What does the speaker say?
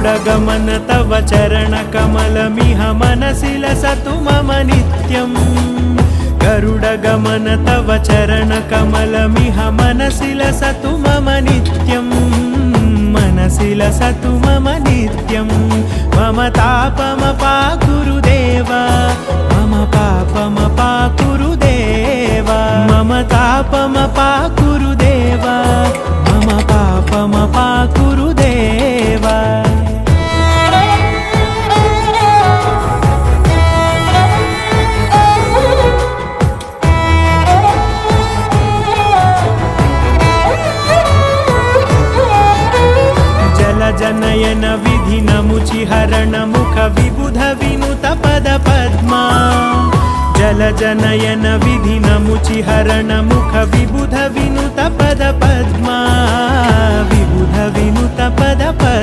गरुडगमन तव चरणकमलमिह मनसि लसतु मम नित्यम् गरुडगमन तव चरणकमलमिह मनसि लसतु मम नित्यम् मनसि लसतु मम नित्यम् मम तापमपाकुरुदेव मम पापमपाकुरुदेव मम तापमपाकुरुदेव मम पापमपाकुरुदेव जनयन विधिनमुचिहरण मुख विबुध विनुत पद पद्मा जल जनयन विधिनमुचिहरण मुख विबुध विनुत पद पद्मा विबुध विनुत पद पद्मा।